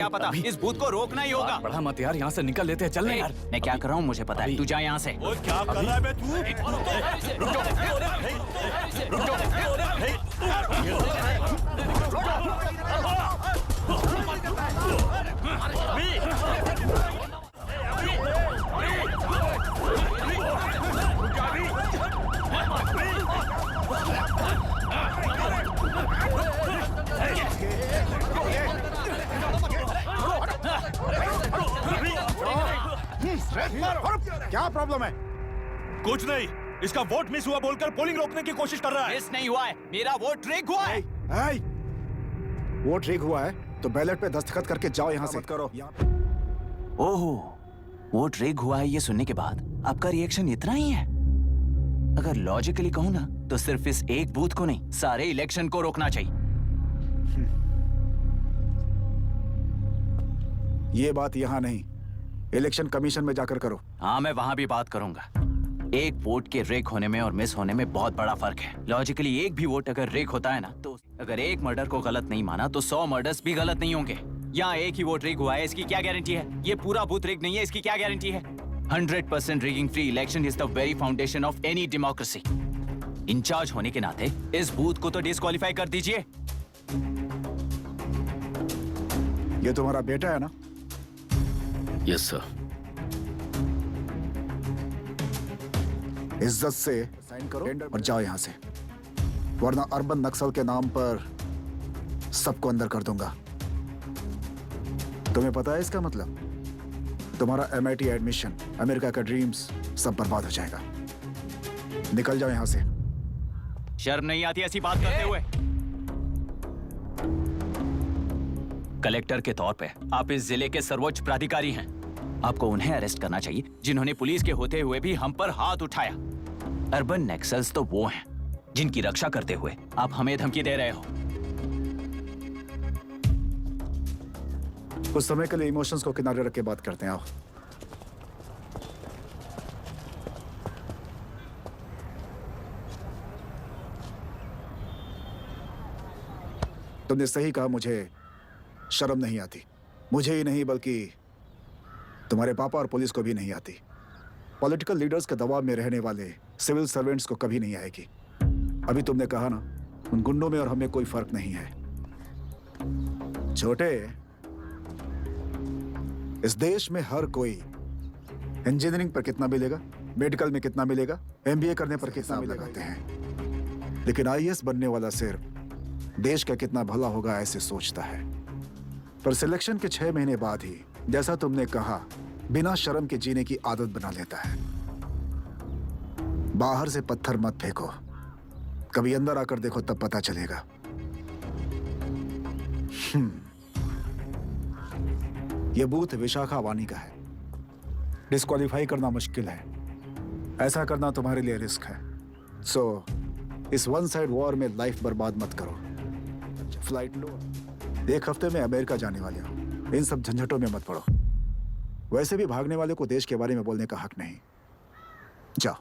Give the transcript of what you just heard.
क्या पता, इस भूत को रोकना ही होगा। बढ़ा मत यार, यहाँ से निकल लेते हैं, चलने यार। मैं क्या कर रहा हूँ मुझे पता है, तू जा यहाँ से। ओए क्या कर रहा है बे तू? रुक जाओ। क्या प्रॉब्लम है? कुछ नहीं, इसका वोट मिस हुआ बोलकर पोलिंग रोकने की कोशिश कर रहा है। मिस नहीं हुआ है, मेरा वोट ट्रिक हुआ है। वोट ठीक हुआ है तो बैलेट पे दस्तखत करके जाओ यहाँ से। मत करो। ओहो, वोट रिग हुआ है ये सुनने के बाद आपका रिएक्शन इतना ही है? अगर लॉजिकली कहूँ ना तो सिर्फ इस एक बूथ को नहीं, सारे इलेक्शन को रोकना चाहिए। ये बात यहाँ नहीं, इलेक्शन कमीशन में जाकर करो। हाँ, मैं वहां भी बात करूंगा। एक वोट के रेक होने में और मिस होने में बहुत बड़ा फर्क है। लॉजिकली एक भी वोट अगर रेक होता है ना, तो अगर एक मर्डर को गलत नहीं माना तो 100 मर्डर्स भी गलत नहीं होंगे। यहाँ एक ही वोट रेक हुआ है, इसकी क्या गारंटी है? ये पूरा बूथ रेक नहीं है, इसकी क्या गारंटी है? 100% rigging free election is the very foundation of any democracy. In charge होने के नाते इस बूथ को तो डिस्क्वालीफाई कर दीजिए। ये तुम्हारा बेटा है ना? Yes sir. इज्जत से साइन करो और जाओ यहाँ से, वरना अर्बन नक्सल के नाम पर सबको अंदर कर दूंगा। तुम्हें पता है इसका मतलब? तुम्हारा MIT एडमिशन, अमेरिका का ड्रीम्स सब बर्बाद हो जाएगा। निकल जाओ यहाँ से। शर्म नहीं आती ऐसी बात करते हुए? कलेक्टर के तौर पे आप इस जिले के सर्वोच्च प्राधिकारी हैं। आपको उन्हें अरेस्ट करना चाहिए जिन्होंने पुलिस के होते हुए भी हम पर हाथ उठाया। अर्बन नक्सल्स तो वो हैं जिनकी रक्षा करते हुए आप हमें धमकी दे रहे हो। कुछ समय के लिए इमोशंस को किनारे रख के बात करते हैं। आओ। तुमने सही कहा, मुझे शर्म नहीं आती। मुझे ही नहीं बल्कि तुम्हारे पापा और पुलिस को भी नहीं आती। पॉलिटिकल लीडर्स के दबाव में रहने वाले सिविल सर्वेंट्स को कभी नहीं आएगी। अभी तुमने कहा ना, उन गुंडों में और हमें कोई फर्क नहीं है। छोटे, इस देश में हर कोई इंजीनियरिंग पर कितना मिलेगा, मेडिकल में कितना मिलेगा, MBA करने पर कितना लगाते हैं, लेकिन IAS बनने वाला सिर्फ देश का कितना भला होगा ऐसे सोचता है। पर सिलेक्शन के 6 महीने बाद ही, जैसा तुमने कहा, बिना शर्म के जीने की आदत बना लेता है। बाहर से पत्थर मत फेंको, कभी अंदर आकर देखो तब पता चलेगा। यह बूथ विशाखा वानी का है। डिस्क्वालीफाई करना मुश्किल है, ऐसा करना तुम्हारे लिए रिस्क है। सो इस वन साइड वॉर में लाइफ बर्बाद मत करो। फ्लाइट लो, 1 हफ्ते में अमेरिका जाने वाले हो, इन सब झंझटों में मत पड़ो। वैसे भी भागने वाले को देश के बारे में बोलने का हक नहीं। जाओ।